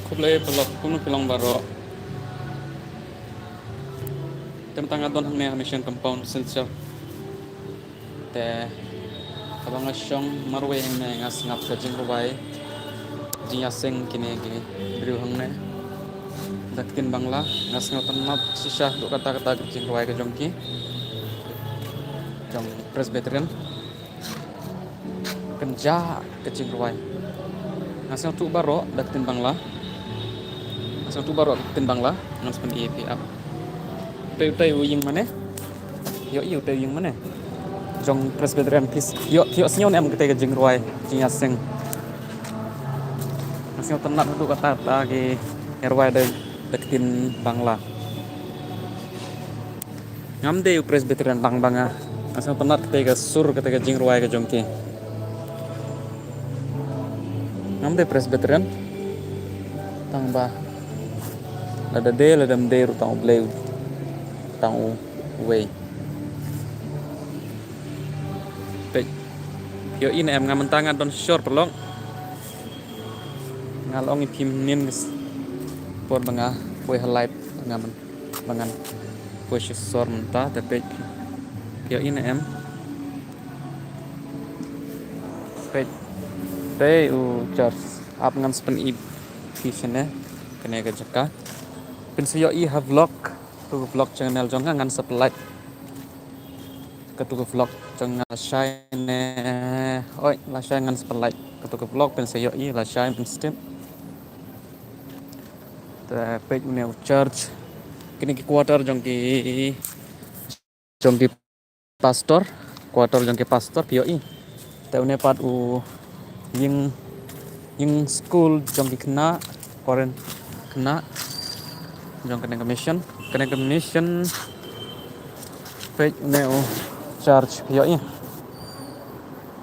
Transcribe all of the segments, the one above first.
Kublai belok kuno pilang baro. Tentang adon hang mission compound silcha. Te abang asyong marwe hang ngas ngap ka jingrubai. Jinyaseng kini driu hang ne. Daktin bangla ngas ngotan nap sisah do kata-kata jingrubai ka jongki. Jong Presbyterian. Kenja ka jingrubai. Ngas ngotu baro daktin bangla. Ngas ngotu baro daktin bangla ngas pen EP up. Teu yung mana? Yo teu yung mana? Jong Presbyterian pis. Yo senyaw nem kita ke jingruai jinyaseng. Masih tenat tu kata lagi herwai deketin bangla. Ngamde Presbyterian tang banga. Masih tenat kita ke sur kita ke jingruai ke jongki. Ngamde Presbyterian tang ba. Lada mde tang bleu tang way. Yo em ngamen tangan don short perlong. Ngalong iphim nin por banga kue halai ngamen bangan kue sor mentah tapi yo em pet tei church ap ngan spen i kisene kene ke jaka pin yo ha vlog channel jong ngan supply ketu vlog jong shine oi la shine ngan supply ketu vlog pin yo la shine pin step the page new church kini ki quarter jong ki pastor quarter jong ki pastor POI te une pat ying school jong ki kena koren kena jong kena mission page new church POI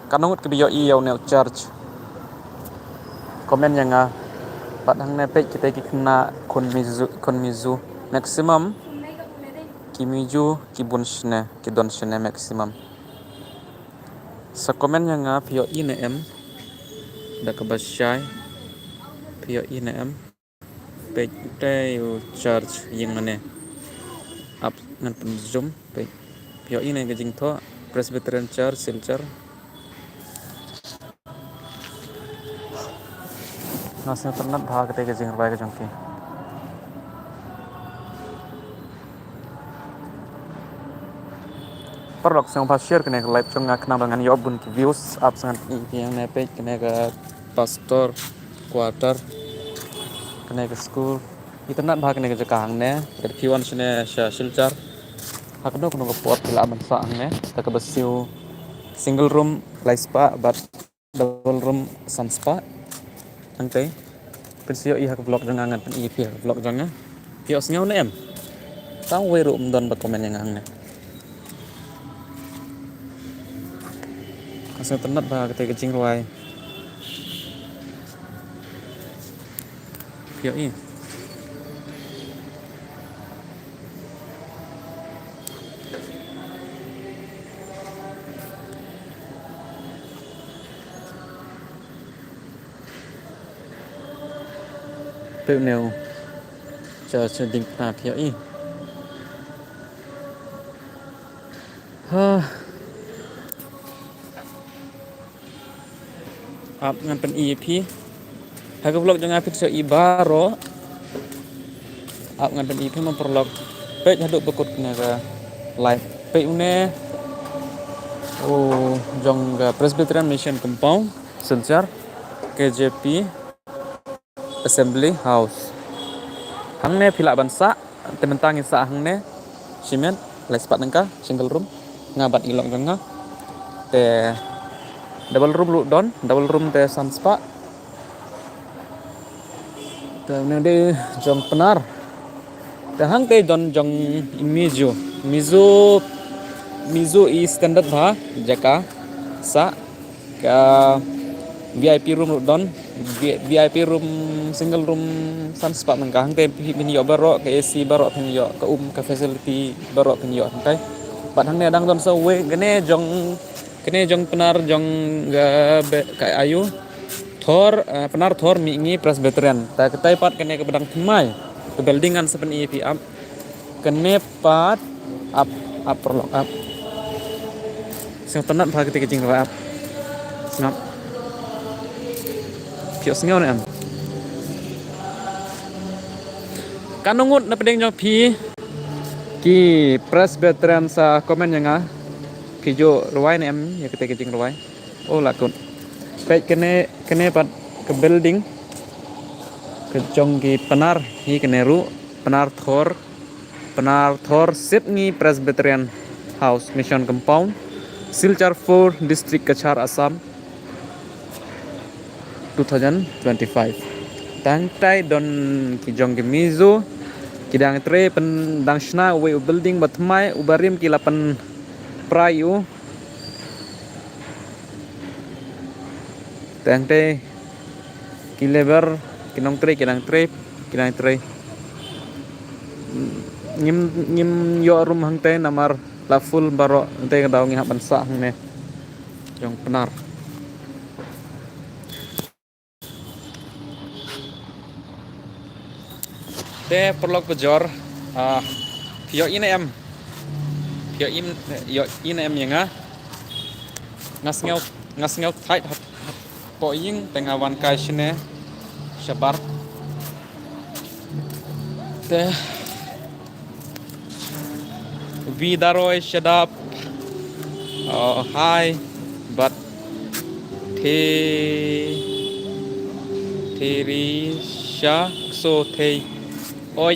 kanungut ke POI ya new church komen yang pat hang ne page kita ki kena konmizu maximum kimiju kibunshne kidonshne maximum sa komen yang POI ne em da kabasyai POI ne em page te church ying mane up ngan zoom page POI ne gajing tho Presbyterian Church Silchar nasi ternat bhag te ke jing bai ke jongki perlok sang pas share kene live chong ngakna dengan yo bun ki views up sangat yang ne page kene ke pastor quarter kene ke school iternat bhag kene ke jakang ne der kiwan sine Silchar hakno kuno pot la man sa ne ta ke besiu single room laispa but double room sanspa angkai pensio i hak vlog jangan pen i vlog jangan pios ngau ne em tang we ru don ba komen yang ang ne asal tenat ba kete kecing ruai pio i pio neu chờ ding pa pio i ha ap ngan pen EP hak vlog jangan pit i baro ap ngan pen EP memperlog page haduk bekut kena ke live page une jong Presbyterian Mission Compound Silchar KJP Assembly House hang ne phila bansa tementang isa hang ne cement lespat nangka single room ngabat ilok janga te double room lu don double room te sanspa te ne jong penar te hang te don jong mizu i standard bha jaka sa ka VIP room lu don VIP room single room sanspa nangka hang te mini yo baro ke AC baro phen yo ke ke facility baro phen yo hang kai pat hang ne dang don so we gene jong penar jong ga kai ayu Thor penar Thor mi Presbyterian. Ta ketai pat kene ke bedang themai. Ke buildingan sepen EP up. Kene pat up perlok up. Sing tenat bha ketik jing up. Snap. Pio sngau ne am. Kanungut na pedeng jong pi ki Presbyterian sa komen yang ki jo ruai ne am ya ketik jing ruai. Oh lakun. Pek kene pat ke building ke jong ki penar hi kene ru penar Thor Sydney Presbyterian House Mission Compound Silchar 4 District Kachar Assam 2025 tangtai don ki jong ki mizo kidang tre pendang shna we building batmai ubarim ki lapan prayu tangtai ki lebar kinong tre ngim yo rum hangte namar la full baro te daw ngi haban sa hangne jong penar te perlok bejor yo ine em yang ngas ngau tight po ying pengawan kai shine shabar te Vidaroy shadap hi but Terisha so te oi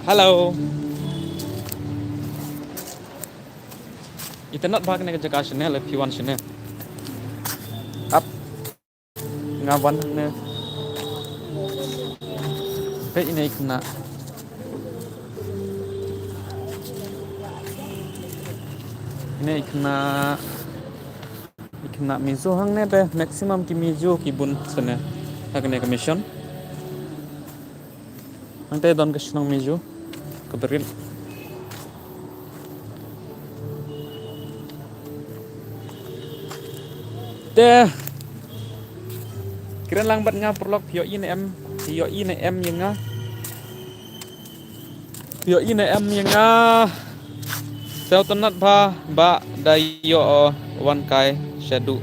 hello internet bag ne jaga shine le p1 shine up ngawan ne pe ini kena ini ikna mizo hang ne be maximum ki mizo ki bun sene hakne commission ante don ke snong mizo ke berin te kiran lang bat nga perlok yo ine em yang Teo tenat ba dayo wan kai shadu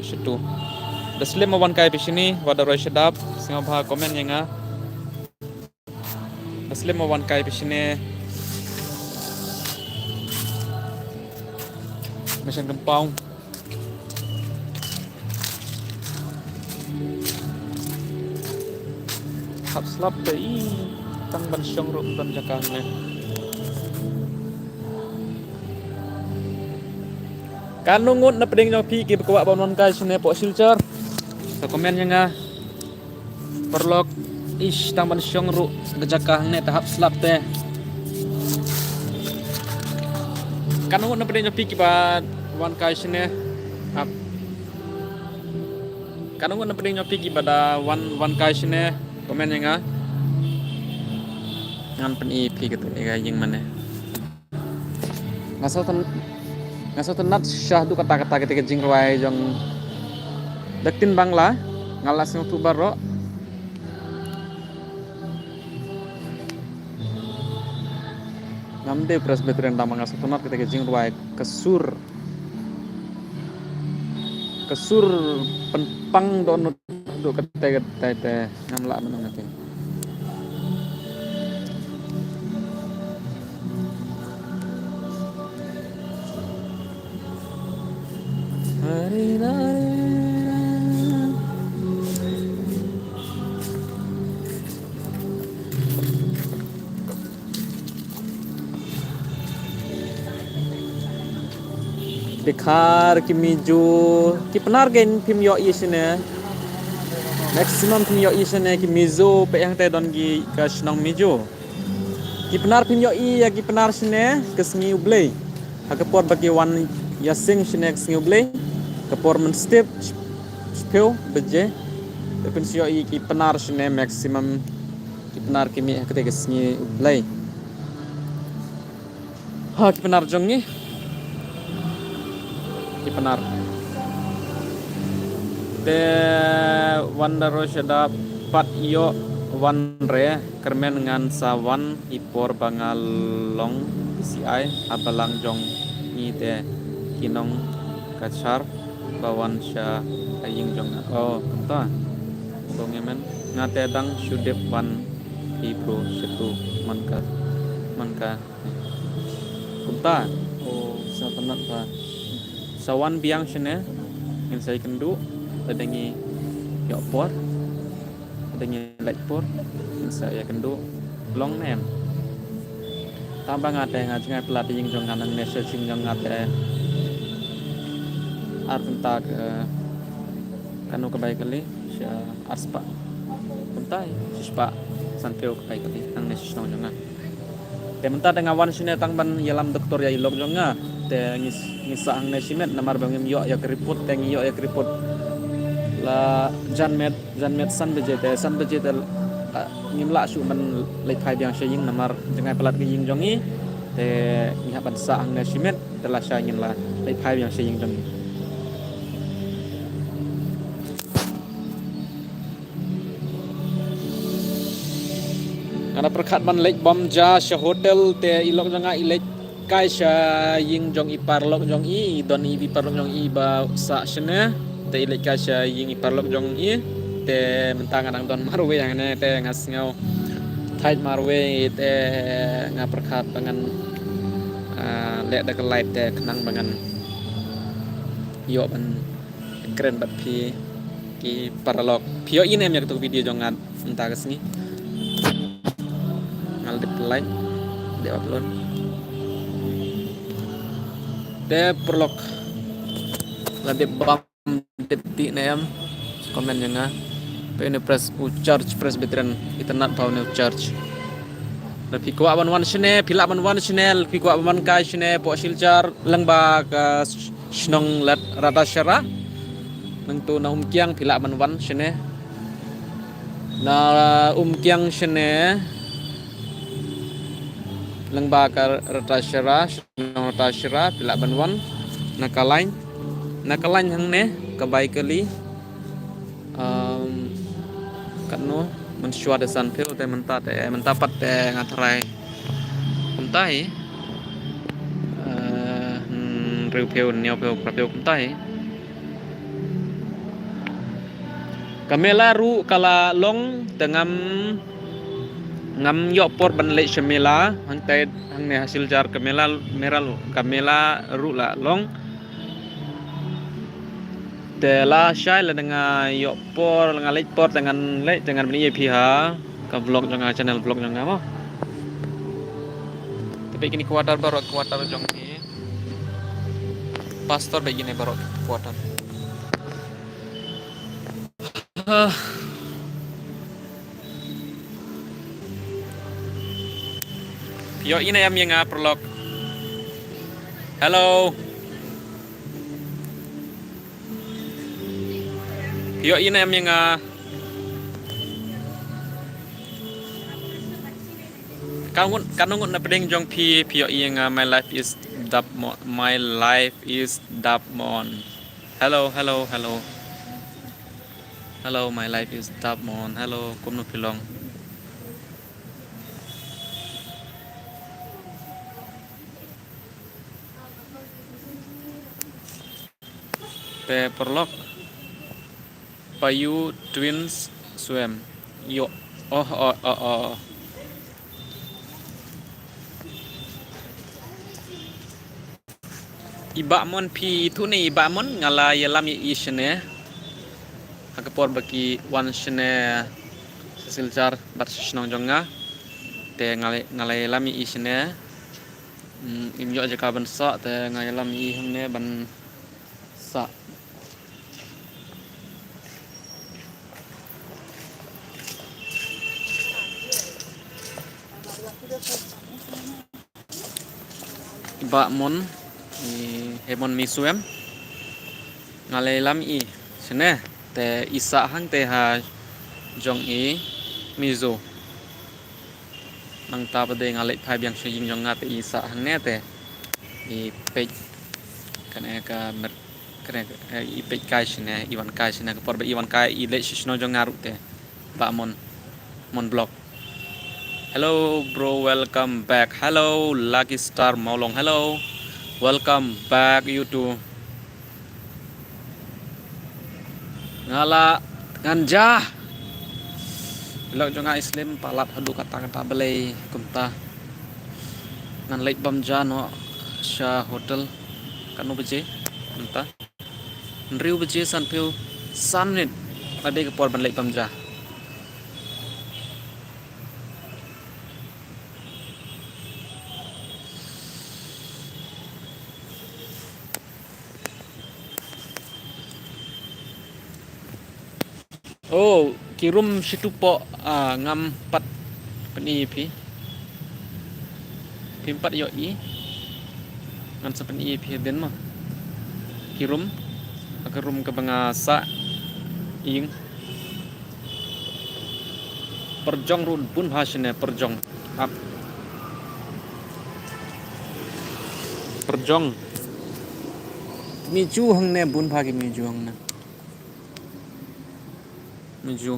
daslim wan kai pisini wada roy shadap singa bha komen yang daslim wan kai pisini mission compound hap slap dei tang ban syong rum ban jakang ne kanungut na peding nyong pi ki bekwa bonon kai sune po silchar sa komen yang perlok ish tang ban syong ru gejakang ne tahap slap te kanungut na peding nyong pi ki ba wan kai sune ap kanungut na peding nyong pi ki pada wan kai sune komen yang ngan pen ip gitu ya jing mana ngaso tenat syahdu kata-kata ketika jing ruai jong daktin bangla ngalas ng tubaro ngamde Presbyterian tamang ngaso tenat ketika jing ruai kesur penpang donut do ketika tete ngamla menang nanti Dekar kimijo ki penar gen pim yo isine maximum pim yo isine ki mizo pe yang te don gi ka snong mijo ki penar pim yo i ya ki penar sine kesngi ublei hakapor bagi wan yasing sine kesngi ublei kapor men step speu beje pin yo i ki penar sine maximum ki penar kimi hakate kesngi ublei ha ki penar jongi ki penar de Wandaro syada pat yo wan re kermen ngan sawan ipor bangalong PCI abalang jong ni te kinong kachar bawan sya aying jong oh kenta dong yemen ngate dang syudep wan ibro setu manka kenta oh sa penat pa sawan biang syene ngin saya kendu adengi yok por adengi lek por ngin saya kendu long nem tambah ngate ngajeng pelatih jong kanang nese sing jong ngate ar pentak kanu kebaik kali sya arspa pentai sispa santeo kebaik kali nang nese song jong te menta dengan wan sine tang ban yalam doktor ya ilok jong te ngisa ang nesimet namar bangim yo ya keriput teng yo ya keriput la janmet san beje te ngimla su man lek phai biang shaying namar jengai pelat ke ying jongi te ngihapan sa ang nesimet telah shaying la lek phai biang shaying jongi ada perkat man lek bom ja sya hotel te ilok janga ilek kai sya ying jong ipar lok jong i don i ipar lok jong i ba sa shne te ilek kai sya ying ipar lok jong i te mentang adang don marwe yang ne te ngas ngau thai marwe te nga perkat bangan lek da kelait te kenang bangan yo ban keren bat pi ki paralog pio in em yak tu video jong ngat entah kesni ngal de like de upload de perlok la de bam de ti nem komen yang pe ne press charge presbyterian internet power ne charge la pi ko aban wan shne pila ban wan channel pi ko aban kai shne po silchar langba ka snong lat rata syara nang tu na kiang pila ban wan shne na kiang shne langba ka rata syara snong rata syara pila ban wan nakalain hang ne kabai kali kanu mensyua desan pil te mentapat te ngatrai kumtai riu peu niau peu prapeu kumtai kamela ru kala long tengam ngam yok por ban le shemela hang ne hasil jar kamela ru la long te la shai la dengan yok por ngalek por dengan beni pihak ke vlog jangan channel vlog jangan mo tapi kini kuartal jong ni pastor begini baru kuartal yo ini am yang prolog hello yo ini am yang kanungun na pedeng jong pi yo yang my life is Dapmon hello my life is Dapmon hello kumno pilong pe perlok Payu twins swim yo oh ibamon pi itu ni ibamon ngala yalam ishne hakapor baki wan shne silchar bat shnong jonga te ngala yalam ishne imyo jaka ban sa te ngala yalam ihne ban sa ibamon hemon misuem ngalelam i sene te isa hang te ha jong i mizo nang ta pade ngalek phai biang shing jong nga te isa hang ne te i pe kana ka mer kena ipek kai sine iwan kai sine ke porbe iwan kai ile shisno jo ngaruk te ba mon blog. Hello bro, welcome back. Hello Lucky Star Maulong. Hello, welcome back you too. Ngala nganja. Lo jo nga Islam palat hadu kata-kata belai kumta. Ngan late bamja no sha hotel kanu beje kumta. Nriu beje san piu san minute ade ke por ban late bamja. Oh, kirum situ po ngam pat peni pi. Pimpat yo i. Ngam sa peni pi den mo. Kirum akarum ke bangasa ing perjong run pun hasine perjong up perjong miju hang ne bun phagi miju hang na miju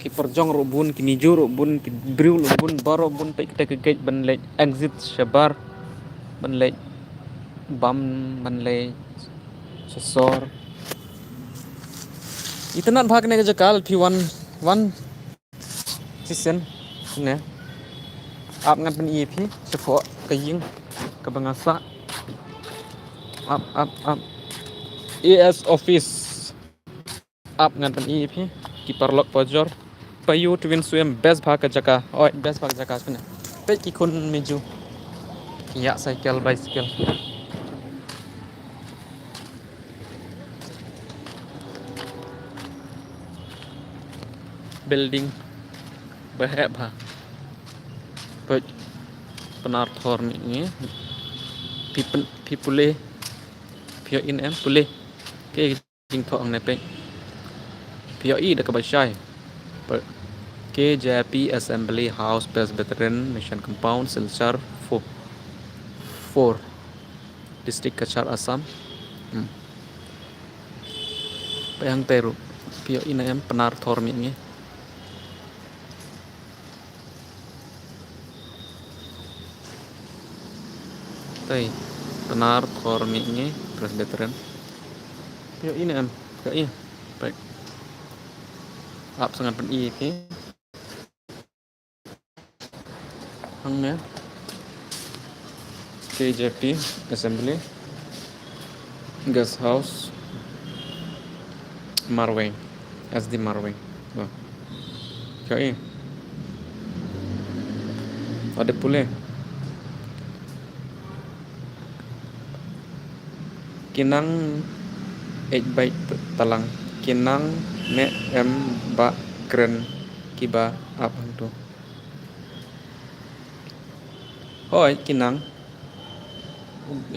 ki perjong ro bun ki miju ro bun ki briu ro bun baro bun pe ke gate ban le exit shabar ban le bam ban le sesor itanan भाग ने के जकाल थी one season ne आप ngan pen EP sepo kaying ke bangasa up ES office up ngan pen EP kiper lok pojor payu twin swim best भाग के जका oi best भाग जका sune pe ki kun miju ya cycle bicycle building bahaya bah pe penar thor ni people pio in em pule ke jing tho ang ne pe pio i da ka ba shai pe KJP Assembly House Presbyterian Mission Compound Silchar 4 District Kachar Assam Payang Teru pio in em penar thor ni Tay penar thor ni Presbyterian pio in em ka i baik ap sangat pen i ke hang ne KJP Assembly Guest House Marweng SD Marweng wah ka i ada pule kinang baik talang kinang me em ba kren kiba apang tu hoi kinang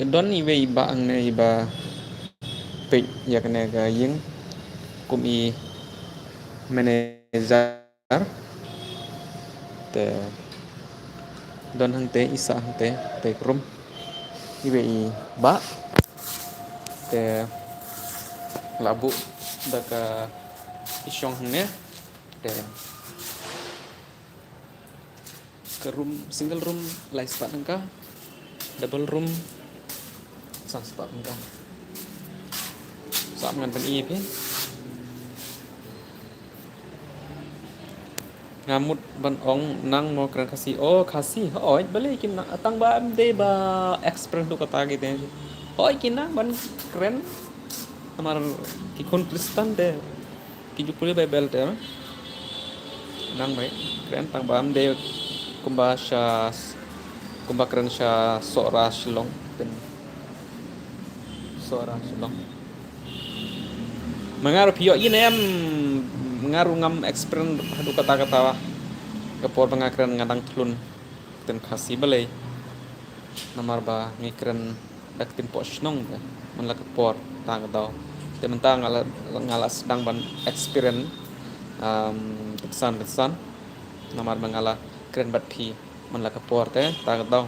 don iwe iba ang ne iba pe yak ne ga ying kum i manager te don hang te isa hang te krum iwe i ba te labu daka isyong ne te ke room single room lai spat nangka double room sang spat nangka sa ngan pen i pi ngamut ban ong nang mo kran kasi kasi oi balik kin atang ba de ba express du kata gitu oi kina ban keren amar ki kon kristan de ki jupule bible te nang mai keren tang bam de kumba keren sha sora shilong ten sora shilong mengaruh pio ini em mengaruh ngam experience hadu kata-kata kepor pengakren ngadang klun ten khasi balai namar ba ngikren dak tim posnong man la kepor tang daw te mentang ngala sedang ban experience kesan namar mangala kren bat phi man la kepor te tang daw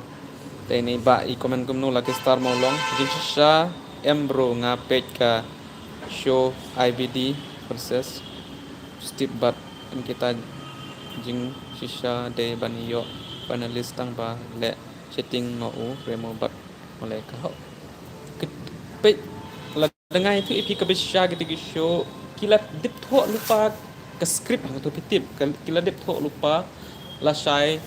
te ni ba I komen kumnu la ke star molong jisha bro ngapet ka show IBD versus Steve Bat in kita jing shisha de baniyo panelis tang ba le setting ngau remo bat mulai ka pe la dengan itu ipi ka besha gitu show kila dip tho lupa ke script hang tu pitip kila dip tho lupa la shai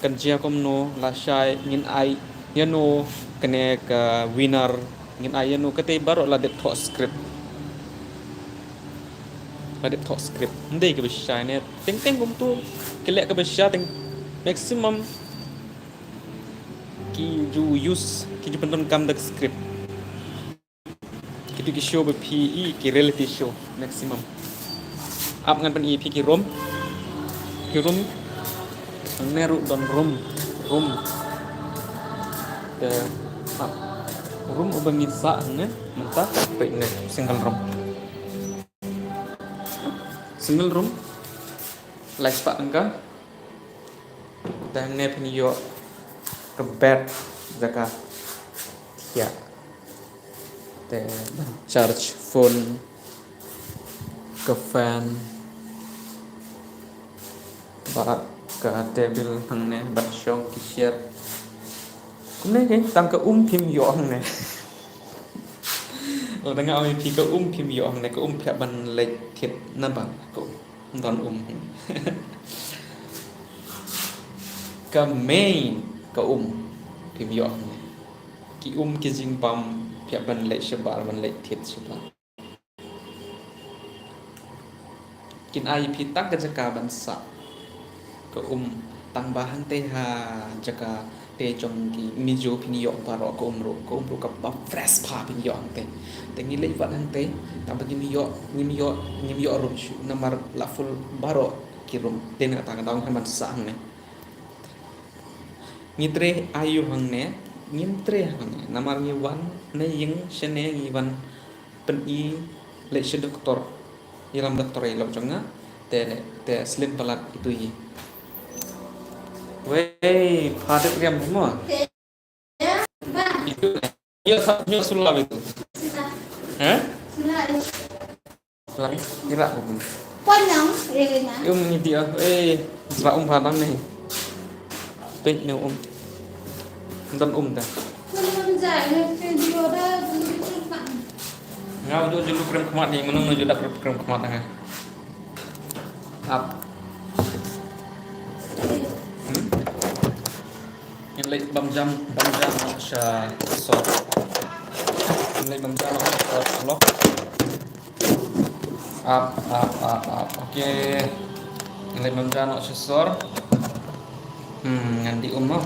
kan jia kom no la shai ngin ai yano kene ka winner ngin ai yano kate baro la dip tho script la dip tho script ndai ka besha ne teng teng kom tu kila ka besha teng maximum ki ju use ki ju penton kam dak script ki show be PE ki reality show maximum up ngan pen EP ki rom neru don rom ke up rom ubangin sa ne mentah pe ne single rom like pa angka dan ne pen yo ke bed zaka ya te charge phone ke fan ba ke table hang ne bat shong ki share cũng này cái tăng cái phim dọn này ở đang ngồi thì cái phim dọn này cái phép bằng lệch thiệt năm bằng cũng toàn cái main cái phim dọn này cái jing bam phép bằng lệch sebar bằng lệch thiệt sebar kin IP tak ke jaka bansa ke tambahan teha jaka te jong ki mijo pinyo baro ko umro ka ba fresh pa pinyo ante te ngile wat ante tambah ngimiyo rum shu namar la full baro kirum ten ta daung haman sa ne ngitre ayu hang ne ngimtre hang ne namar ngiwan ne ying shene ngiwan pen I le doktor ilam doktor ilam jonga te slim balat itu yi wey padat riam semua itu ya nyo sulap itu sulap kira aku Panjang, ya ni dia zra padang nih pek ne dan dah Belum jadi video dah ngau jo julu krem kemat ni menung jo dak krem kemat tengah up yang lagi bam jam sha so yang lagi bam jam lock up oke yang lagi bam jam sha sor ngan di umah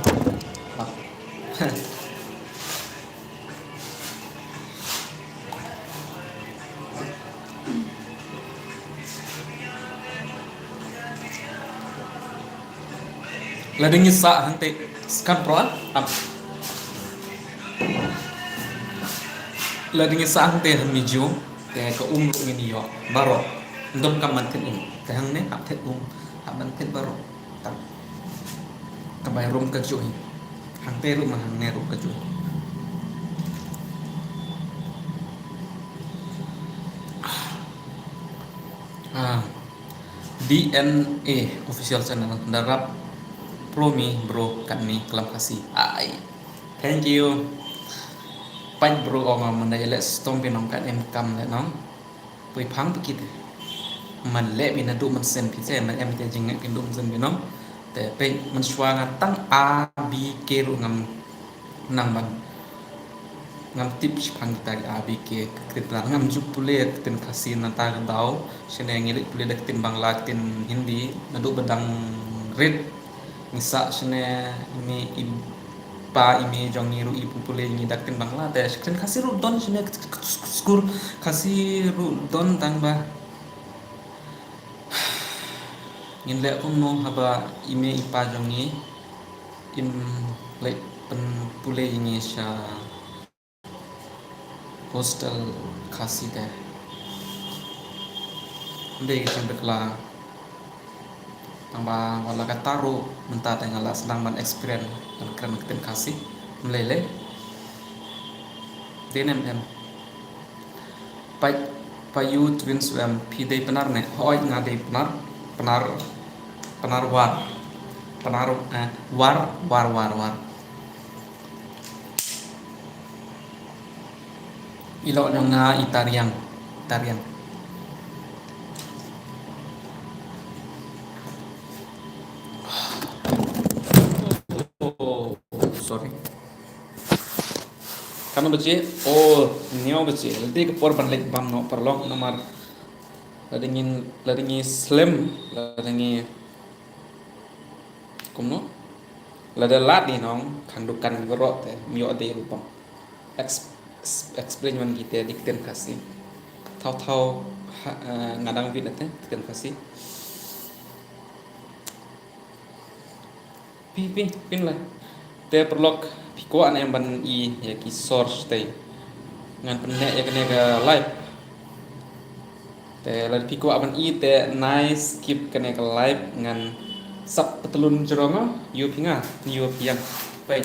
lading sa hante skan pro up lading sa hante hamijo te ko ngini yo baro ndom kam manten te hang ne ap the ap manten baro tam kabay rum ka joy hante rum hang ne rum ka joy DNA official channel darap Promi bro kami kelam kasih ai thank you pan bro ông mình đây là stom bên ông kan em cầm lại nó với phang pikit mình lẽ mình du mình sen pizza mình em thì jing cái dum sen bên nó để pe mình swanga tăng A B K ru ngam ngam tips phang kita A B K kita ngam jupule tin kasih nanta dau sene ngilik pule dak tin bangla tin hindi nadu bedang red misa sene ini ipa ini jongiru ipu pule ini daktin Bangladesh kan kasih rudon sene skur kasih rudon tangba ngin le no haba ime ipa jongi im le pen pule ini sha hostel kasih deh ndai kita bekla tambah wala kataru mentah dengan la senang man experience dan keren kasih melele denem Pai payu twins pidei penar ne hoi ngadei penar penar penar penar war ilo yang itarian itarian. Oh, sorry. Kamu beci, oh, niau beci. Nanti ke por balik bam no perlok nomor ladingin slim ladingi kumno lada lat ni nong kandukan gerot mio de rupang explain man kita dikten kasih tahu ngadang vid nate dikten kasih pin lah te perlok piko an yang ban I ya ki source te ngan penek ya kena ke live te lad piko aban I te nice keep kena ke live ngan sap petelun cerongo yu pinga yu piang baik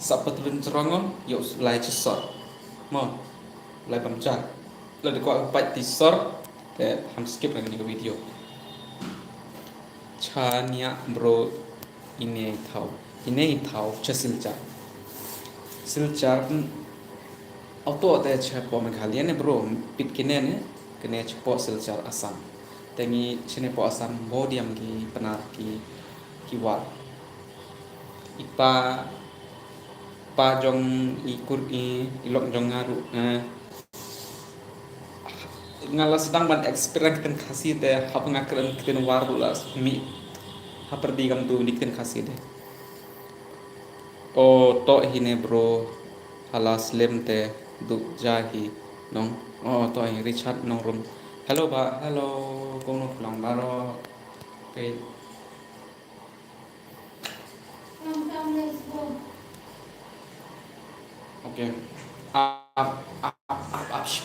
sap petelun cerongo yu lai cesor mo lai pamca lad ko pat ti sor te ham skip lagi ni video chania bro ini tahu silcar auto te chepo meghalien ne bro pit kine ne kene chepo silcar asam tengi chene po asam bodiam ki penar ki war ipa pa jong ikur ilok jong ngaru ngala sedang ban experience kan kasih te hap ngakren ken war ulas mi haperdi kam tu niken kasih de oh to hine bro halas lem te du jahi nong oh to hi Richard nong room hello ba hello kono pulang baro okay Come, let's go. okay up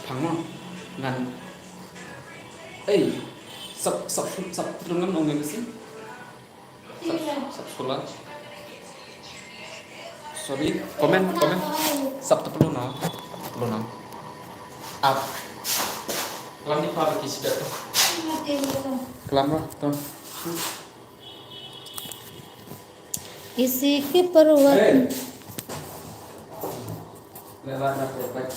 pangmo ngan sab tulungan nong ngisi sab sulat sorry komen sab tepelu no up kelam di pa ki sidat Mati dulu. kelam lah to Isi ki perwat. lewat nak baik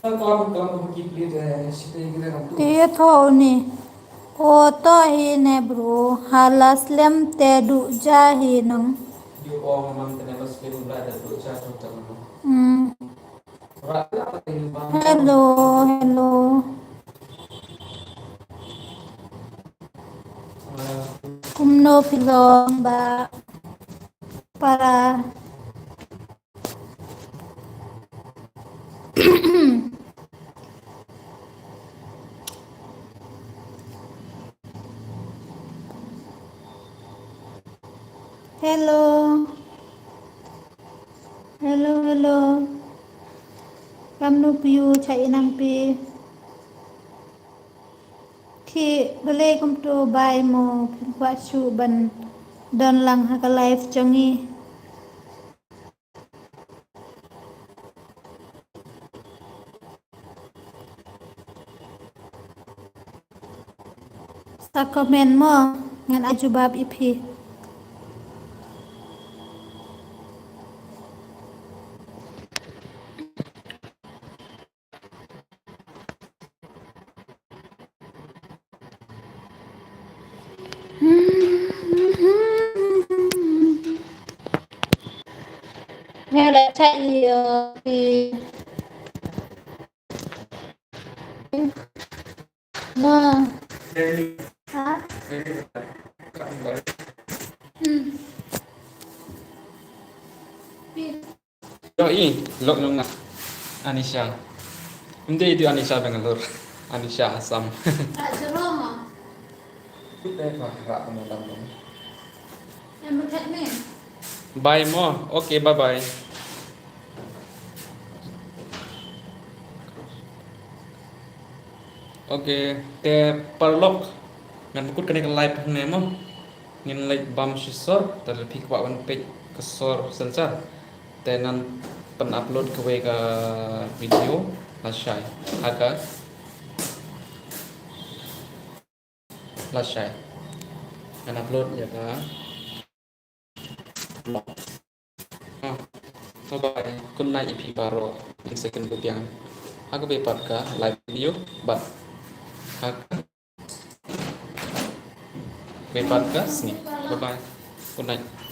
kalau begitu dia siapa yang kita rampu Tiya thau ni. O to hi ne bro. Halas lem te du jahi nong. you all memang kena masuk berada tu cara utama rata apa yang bang Hello. Kumno pilong ba para Hello. Kamnu piu chai nang pi. Ki balai kum to bai mo kwa chu ban don lang ha ka live changi. Sa komen mo ngan ajubab ipi. Nghe là chạy thì mà hả Yoi, lok nggak Anisha. Hindi itu Anisha Bangalore. Anisha Assam. tại Jerome à Kita kakak malam. em muốn chạy nè Bye mo. Okay, bye bye. Okay, te perlok ngan kut kene live ne mo ngin like bam shisor tar phik wa wan page kesor selsa tenan pen upload ke wega video lasai aga lasai kan upload ya ka so bye kun na ip baro in second biang aga be pat ka live video but aga be pat ka sini bye bye good night